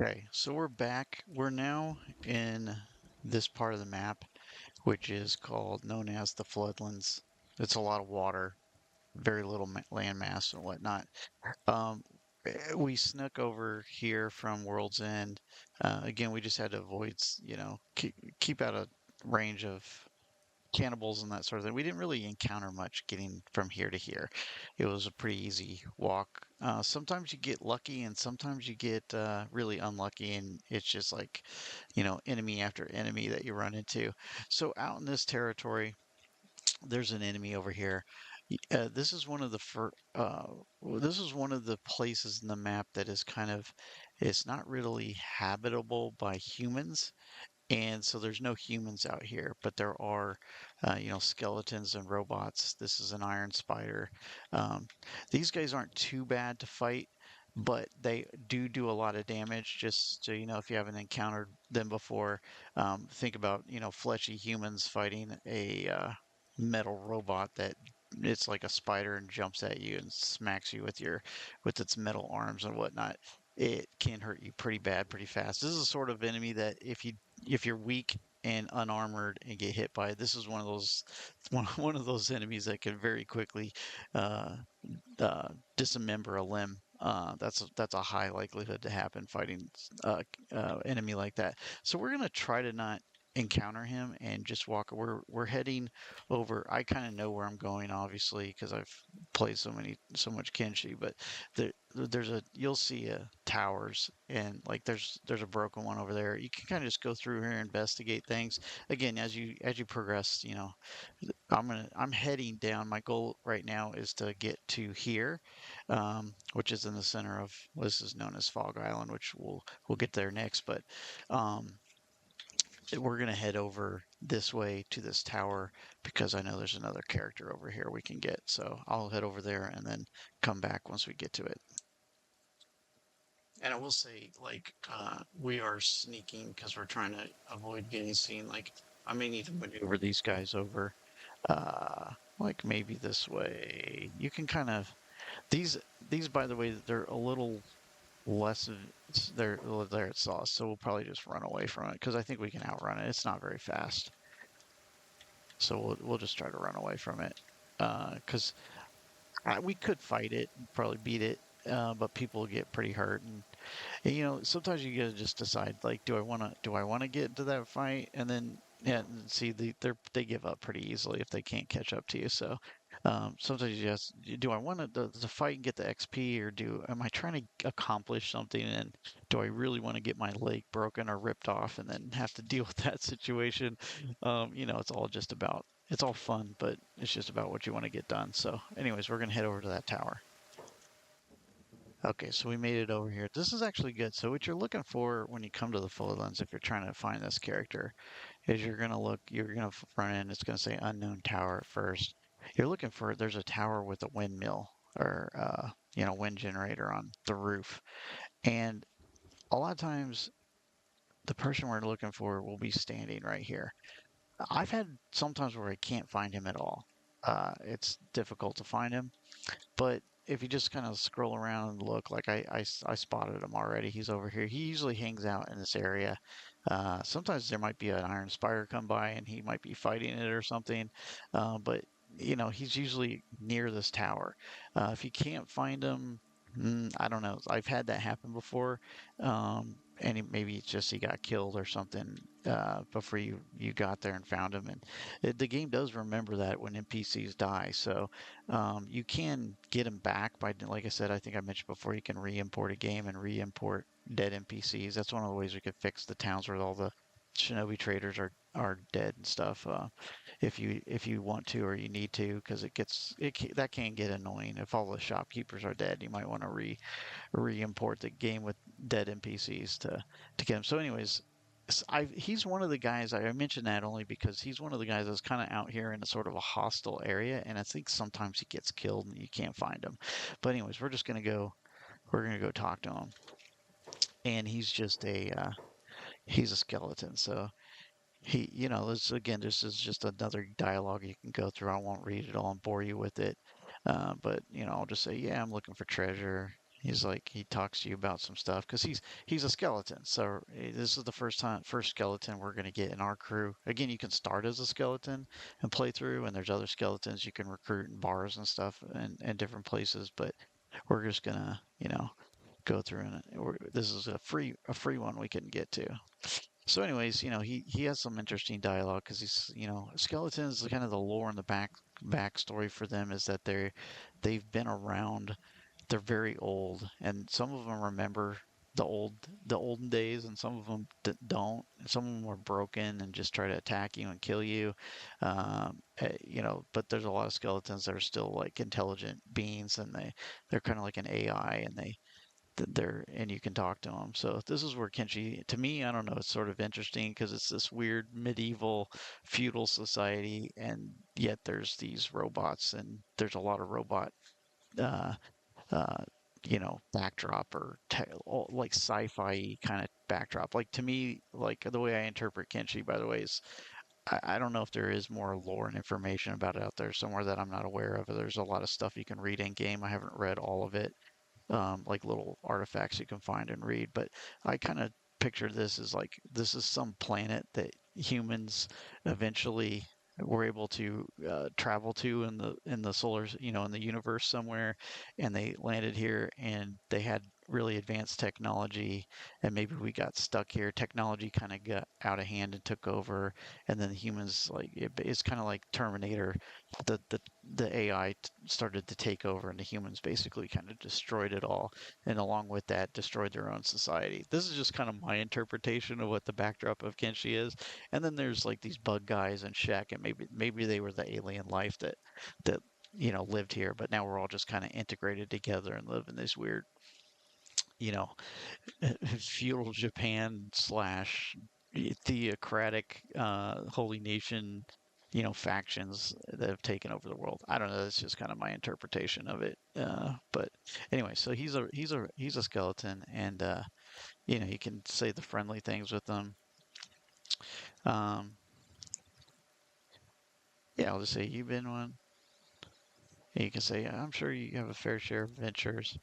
Okay, so we're back. We're now in this part of the map, which is called known as the Floodlands. It's a lot of water, very little land mass and whatnot. Um, we snuck over here from World's End. Again, we just had to avoid, keep out of range of cannibals and that sort of thing. We didn't really encounter much getting from here to here. It was a pretty easy walk. Sometimes you get lucky and sometimes you get really unlucky, and it's just like, enemy after enemy that you run into. So out in this territory, there's an enemy over here. This is one of the this is one of the places in the map that is kind of, it's not really habitable by humans, and so there's no humans out here, but there are, skeletons and robots. This is an iron spider. Um, these guys aren't too bad to fight, but they do a lot of damage. Just so you know, if you haven't encountered them before, think about, fleshy humans fighting a metal robot that it's like a spider and jumps at you and smacks you with with its metal arms and whatnot. It can hurt you pretty bad, pretty fast. This is a sort of enemy that if you're weak and unarmored and get hit by it, this is one of those one of those enemies that can very quickly uh, dismember a limb. That's a high likelihood to happen fighting enemy like that. So we're gonna try to not encounter him and just walk. We're heading over. I kind of know where I'm going, obviously, because I've played so much Kenshi. But there's you'll see towers, and like there's a broken one over there. You can kind of just go through here and investigate things. Again, as you progress, I'm heading down. My goal right now is to get to here, which is in the center of, well, this is known as Fog Island, which we'll get there next. But um, we're gonna head over this way to this tower because I know there's another character over here we can get. So I'll head over there and then come back once we get to it. And I will say, like, we are sneaking because we're trying to avoid getting seen. Like, I may need to maneuver these guys over, like maybe this way. You can kind of these these, by the way, they're a little less of they're at sauce, so we'll probably just run away from it because I think we can outrun it. It's not very fast, so we'll just try to run away from it. Because we could fight it, probably beat it, but people get pretty hurt, and sometimes you gotta just decide, like, do I want to get into that fight? And then, yeah, and see, they give up pretty easily if they can't catch up to you. So sometimes you just, do I want to fight and get the XP, or am I trying to accomplish something, and do I really want to get my leg broken or ripped off and then have to deal with that situation? It's all fun, but it's just about what you want to get done. So anyways, we're gonna head over to that tower. Okay, so we made it over here. This is actually good. So what you're looking for when you come to the Floodlands, if you're trying to find this character, is you're gonna run in, it's gonna say unknown tower at first. You're looking for, there's a tower with a windmill or, wind generator on the roof. And a lot of times the person we're looking for will be standing right here. I've had sometimes where I can't find him at all. It's difficult to find him. But if you just kind of scroll around and look, like I spotted him already. He's over here. He usually hangs out in this area. Sometimes there might be an iron spider come by and he might be fighting it or something. But he's usually near this tower. If you can't find him, I don't know. I've had that happen before. And maybe it's just he got killed or something before you got there and found him. And the game does remember that when NPCs die. So you can get them back by, like I said, I think I mentioned before, you can re-import a game and re-import dead NPCs. That's one of the ways we could fix the towns where all the shinobi traders are dead and stuff. If you want to or you need to, because that can get annoying. If all the shopkeepers are dead, you might want to re-import the game with dead NPCs to get them. So, anyways, he's one of the guys, I mentioned that only because he's one of the guys that's kind of out here in a sort of a hostile area, and I think sometimes he gets killed and you can't find him. But anyways, we're gonna go talk to him, and he's a skeleton. So this is just another dialogue you can go through. I won't read it all and bore you with it, but I'll just say, yeah, I'm looking for treasure. He's like he talks to you about some stuff because he's a skeleton. So this is the first skeleton we're gonna get in our crew. Again, you can start as a skeleton and play through, and there's other skeletons you can recruit in bars and stuff and different places. But we're just gonna go through and this is a free one we can get to. So, anyways, he has some interesting dialogue because skeletons. Kind of the lore and the backstory for them is that they've been around. They're very old, and some of them remember the olden days, and some of them don't. Some of them are broken and just try to attack you and kill you. But there's a lot of skeletons that are still like intelligent beings, and they're kind of like an AI, and they're and you can talk to them. So this is where Kenshi, to me, I don't know, it's sort of interesting because it's this weird medieval feudal society, and yet there's these robots, and there's a lot of robot, uh, uh, backdrop or like sci-fi kind of backdrop. Like to me, like the way I interpret Kenshi, by the way, is I don't know if there is more lore and information about it out there somewhere that I'm not aware of. There's a lot of stuff you can read in game. I haven't read all of it, like little artifacts you can find and read. But I kind of picture this as like this is some planet that humans eventually were able to travel to in the solar, in the universe somewhere, and they landed here and they had really advanced technology, and maybe we got stuck here. Technology kind of got out of hand and took over, and then the humans like it's kind of like Terminator. The AI started to take over, and the humans basically kind of destroyed it all, and along with that, destroyed their own society. This is just kind of my interpretation of what the backdrop of Kenshi is. And then there's like these bug guys and Shaq, and maybe they were the alien life that lived here, but now we're all just kind of integrated together and live in this weird, you know, feudal Japan slash theocratic holy nation, factions that have taken over the world. I don't know. That's just kind of my interpretation of it. But anyway, so he's a skeleton, and you can say the friendly things with them. Um, yeah, I'll just say you've been one. And you can say I'm sure you have a fair share of adventures.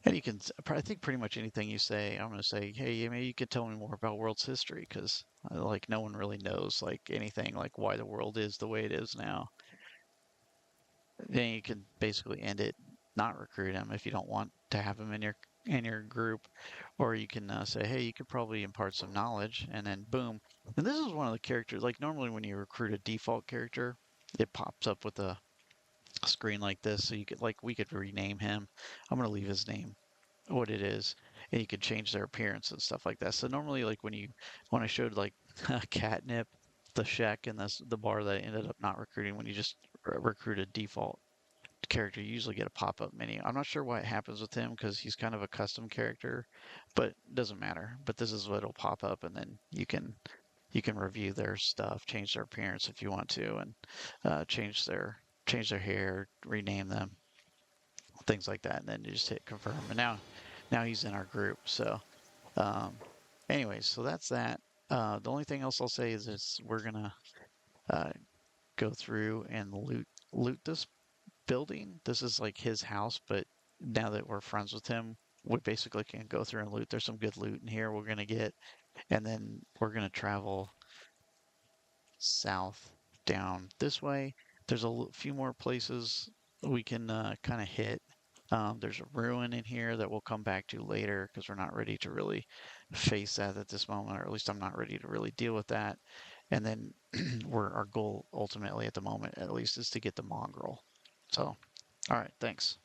And you can, I think pretty much anything you say, I'm going to say, hey, maybe you could tell me more about world's history because like no one really knows like anything like why the world is the way it is now. Then you can basically end it, not recruit him if you don't want to have him in your group, or you can say, hey, you could probably impart some knowledge, and then boom. And this is one of the characters. Like normally when you recruit a default character, it pops up with a screen like this, so you could like we could rename him. I'm going to leave his name what it is, and you could change their appearance and stuff like that. So normally, like when I showed like catnip, the shack and the bar that I ended up not recruiting, when you just recruit a default character, you usually get a pop-up menu. I'm not sure why it happens with him because he's kind of a custom character, but it doesn't matter. But this is what it'll pop up, and then you can review their stuff, change their appearance if you want to, and change their hair, rename them, things like that, and then you just hit confirm. And now he's in our group. So, um, anyways, so that's that. The only thing else I'll say is we're gonna uh, go through and loot this building. This is like his house, but now that we're friends with him, we basically can go through and loot. There's some good loot in here we're gonna get, and then we're gonna travel south down this way. There's a few more places we can kind of hit. There's a ruin in here that we'll come back to later because we're not ready to really face that at this moment, or at least I'm not ready to really deal with that. And then our goal ultimately at the moment, at least, is to get the mongrel. So, all right, thanks.